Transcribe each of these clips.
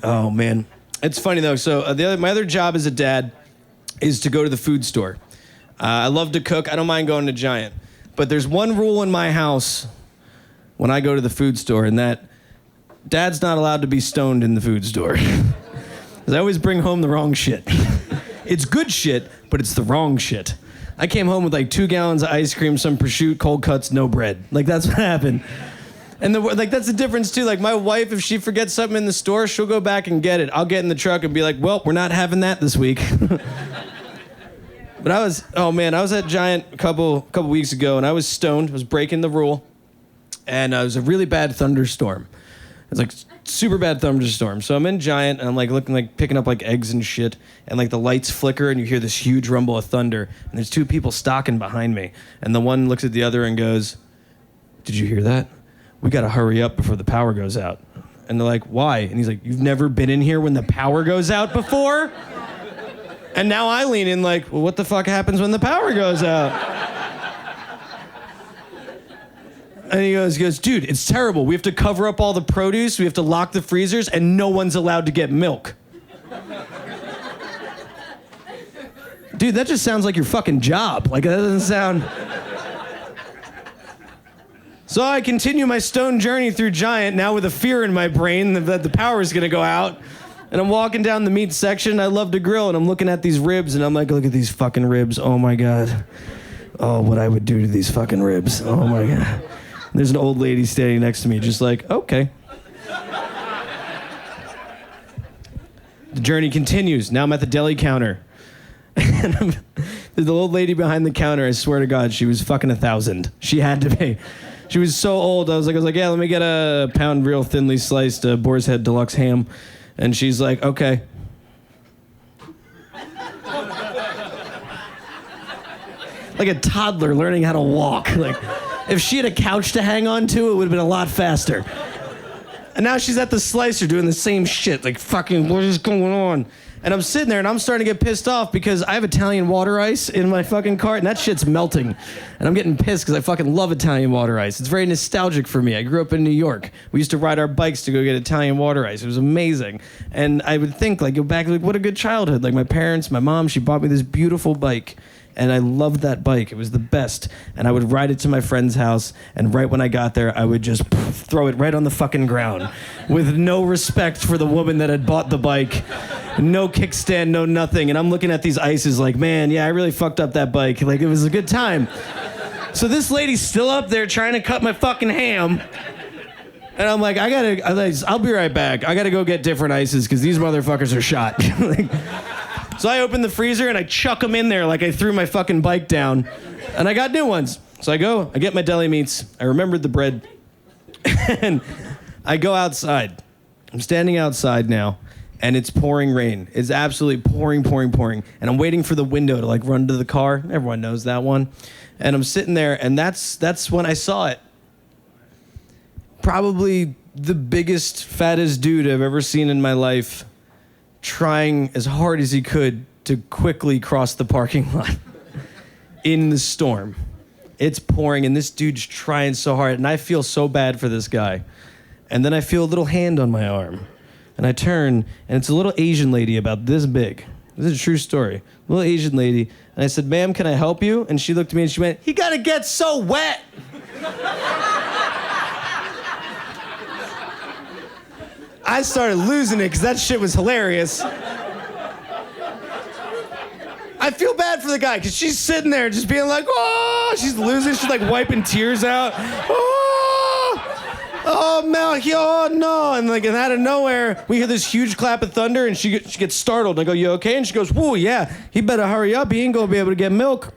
Oh, man. It's funny, though. So my other job as a dad is to go to the food store. I love to cook. I don't mind going to Giant. But there's one rule in my house when I go to the food store, and that Dad's not allowed to be stoned in the food store. Because I always bring home the wrong shit. It's good shit, but it's the wrong shit. I came home with like 2 gallons of ice cream, some prosciutto, cold cuts, no bread. Like, that's what happened. And that's the difference, too. Like, my wife, if she forgets something in the store, she'll go back and get it. I'll get in the truck and be like, well, we're not having that this week. But I was at Giant a couple weeks ago, and I was stoned. I was breaking the rule. And it was a really bad thunderstorm. It was like super bad thunderstorm. So I'm in Giant, and I'm like looking, like picking up like eggs and shit, and like the lights flicker, and you hear this huge rumble of thunder, and there's 2 people stalking behind me. And the one looks at the other and goes, "Did you hear that? We got to hurry up before the power goes out." And they're like, "Why?" And he's like, "You've never been in here when the power goes out before?" And now I lean in like, well, what the fuck happens when the power goes out? And he goes, "Dude, it's terrible. We have to cover up all the produce. We have to lock the freezers, and no one's allowed to get milk." Dude, that just sounds like your fucking job. Like, that doesn't sound... So I continue my stone journey through Giant, now with a fear in my brain that the power is going to go out. And I'm walking down the meat section. I love to grill, and I'm looking at these ribs, and I'm like, look at these fucking ribs. Oh, my God. Oh, what I would do to these fucking ribs. Oh, my God. There's an old lady standing next to me, just like, okay. The journey continues. Now I'm at the deli counter. And the old lady behind the counter, I swear to God, she was fucking 1,000. She had to be. She was so old. I was like, yeah, let me get a pound real thinly sliced boar's head deluxe ham. And she's like, okay. Like a toddler learning how to walk. Like, if she had a couch to hang on to, it would have been a lot faster. And now she's at the slicer doing the same shit. Like, fucking, what is going on? And I'm sitting there, and I'm starting to get pissed off because I have Italian water ice in my fucking cart, and that shit's melting. And I'm getting pissed because I fucking love Italian water ice. It's very nostalgic for me. I grew up in New York. We used to ride our bikes to go get Italian water ice. It was amazing. And I would think, like, go back, like, what a good childhood. Like, my parents, my mom, she bought me this beautiful bike. And I loved that bike. It was the best. And I would ride it to my friend's house, and right when I got there, I would just throw it right on the fucking ground with no respect for the woman that had bought the bike. No kickstand, no nothing. And I'm looking at these ices like, man, yeah, I really fucked up that bike. Like, it was a good time. So this lady's still up there trying to cut my fucking ham. And I'm like, I'll be right back. I gotta go get different ices because these motherfuckers are shot. Like, so I open the freezer and I chuck them in there like I threw my fucking bike down. And I got new ones. So I get my deli meats. I remembered the bread. And I go outside. I'm standing outside now, and it's pouring rain. It's absolutely pouring. And I'm waiting for the window to like run to the car. Everyone knows that one. And I'm sitting there, and that's when I saw it. Probably the biggest, fattest dude I've ever seen in my life, trying as hard as he could to quickly cross the parking lot in the storm. It's pouring, and this dude's trying so hard, and I feel so bad for this guy. And then I feel a little hand on my arm, and I turn, and it's a little Asian lady about this big. This is a true story. A little Asian lady, and I said, "Ma'am, can I help you?" And she looked at me, and she went, "He gotta get so wet." I started losing it because that shit was hilarious. I feel bad for the guy because she's sitting there just being like, oh, she's losing. She's like wiping tears out. Oh, Mel, oh no. And like, and out of nowhere, we hear this huge clap of thunder, and she gets startled. And I go, you okay? And she goes, whoa, yeah, he better hurry up. He ain't gonna be able to get milk.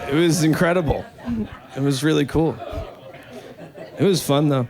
It was incredible. It was really cool. It was fun, though.